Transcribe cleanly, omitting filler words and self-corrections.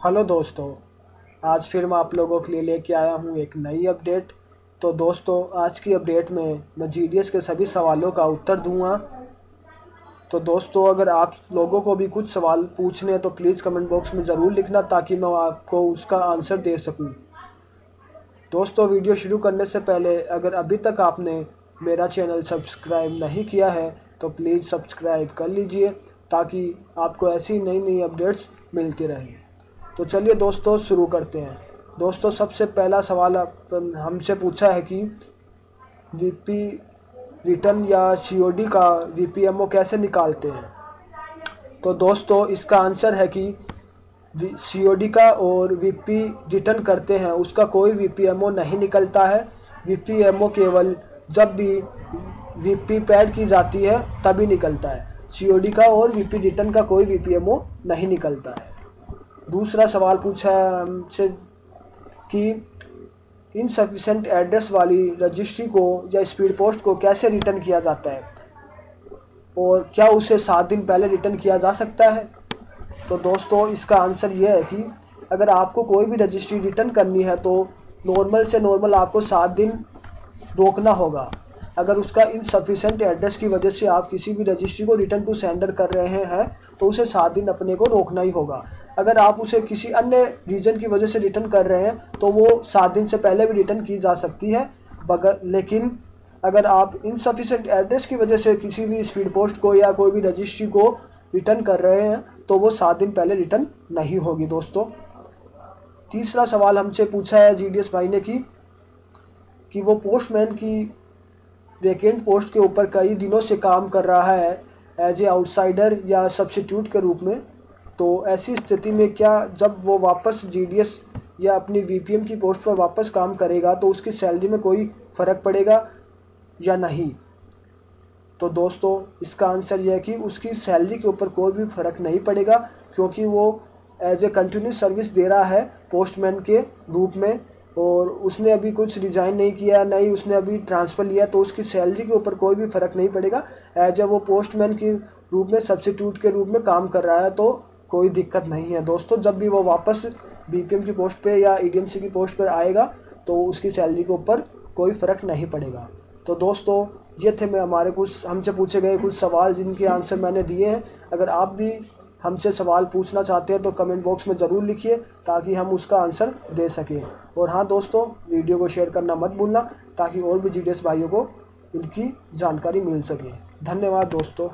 Hello दोस्तों, आज फिर मैं आप लोगों के लिए लेके आया हूँ एक नई अपडेट। तो दोस्तों, आज की अपडेट में मैं जीडीएस के सभी सवालों का उत्तर दूंगा। तो दोस्तों, अगर आप लोगों को भी कुछ सवाल पूछने हैं तो प्लीज़ कमेंट बॉक्स में ज़रूर लिखना ताकि मैं आपको उसका आंसर दे सकूं। दोस्तों, वीडियो शुरू करने से पहले अगर अभी तक आपने मेरा चैनल सब्सक्राइब नहीं किया है तो प्लीज़ सब्सक्राइब कर लीजिए ताकि आपको ऐसी नई नई अपडेट्स मिलती रहें। तो चलिए दोस्तों, शुरू करते हैं। दोस्तों, सबसे पहला सवाल हमसे पूछा है कि वीपी रिटर्न या सीओडी का वीपीएमओ कैसे निकालते हैं। तो दोस्तों, इसका आंसर है कि सीओडी का और वीपी रिटर्न करते हैं उसका कोई वीपीएमओ नहीं निकलता है। वीपीएमओ केवल जब भी वीपी पैड की जाती है तभी निकलता है। सीओडी का और वीपी रिटर्न का कोई वीपीएमओ नहीं निकलता है। दूसरा सवाल पूछा है हमसे कि इनसफिशिएंट एड्रेस वाली रजिस्ट्री को या स्पीड पोस्ट को कैसे रिटर्न किया जाता है और क्या उसे 7 दिन पहले रिटर्न किया जा सकता है। तो दोस्तों, इसका आंसर यह है कि अगर आपको कोई भी रजिस्ट्री रिटर्न करनी है तो नॉर्मल से नॉर्मल आपको 7 दिन रोकना होगा। अगर उसका इनसफिशिएंट एड्रेस की वजह से आप किसी भी रजिस्ट्री को रिटर्न टू सेंडर कर रहे हैं तो उसे 7 दिन अपने को रोकना ही होगा। अगर आप उसे किसी अन्य रीजन की वजह से रिटर्न कर रहे हैं तो वो 7 दिन से पहले भी रिटर्न की जा सकती है। लेकिन अगर आप इनसफिशिएंट एड्रेस की वजह से किसी भी स्पीड पोस्ट को या कोई भी रजिस्ट्री को रिटर्न कर रहे हैं तो वो 7 दिन पहले रिटर्न नहीं होगी। दोस्तों, तीसरा सवाल हमसे पूछा है जीडीएस भाई ने कि वो पोस्टमैन की वैकेंट पोस्ट के ऊपर कई दिनों से काम कर रहा है एज ए आउटसाइडर या सब्स्टिट्यूट के रूप में। तो ऐसी स्थिति में क्या जब वो वापस जीडीएस या अपनी वीपीएम की पोस्ट पर वापस काम करेगा तो उसकी सैलरी में कोई फ़र्क पड़ेगा या नहीं। तो दोस्तों, इसका आंसर यह है कि उसकी सैलरी के ऊपर कोई भी फ़र्क नहीं पड़ेगा क्योंकि वो एज ए कंटिन्यूस सर्विस दे रहा है पोस्टमैन के रूप में और उसने अभी कुछ रिज़ाइन नहीं किया, नहीं उसने अभी ट्रांसफ़र लिया, तो उसकी सैलरी के ऊपर कोई भी फ़र्क नहीं पड़ेगा। एज ए वो पोस्टमैन के रूप में सब्स्टिट्यूट के रूप में काम कर रहा है तो कोई दिक्कत नहीं है। दोस्तों, जब भी वो वापस बीपीएम की पोस्ट पे या ईडीएमसी की पोस्ट पर आएगा तो उसकी सैलरी के ऊपर कोई फ़र्क नहीं पड़ेगा। तो दोस्तों, ये थे हमारे कुछ हमसे पूछे गए कुछ सवाल जिनके आंसर मैंने दिए हैं। अगर आप भी हमसे सवाल पूछना चाहते हैं तो कमेंट बॉक्स में ज़रूर लिखिए ताकि हम उसका आंसर दे सकें। और हाँ दोस्तों, वीडियो को शेयर करना मत भूलना ताकि और भी जीडीएस भाइयों को इनकी जानकारी मिल सके। धन्यवाद दोस्तों।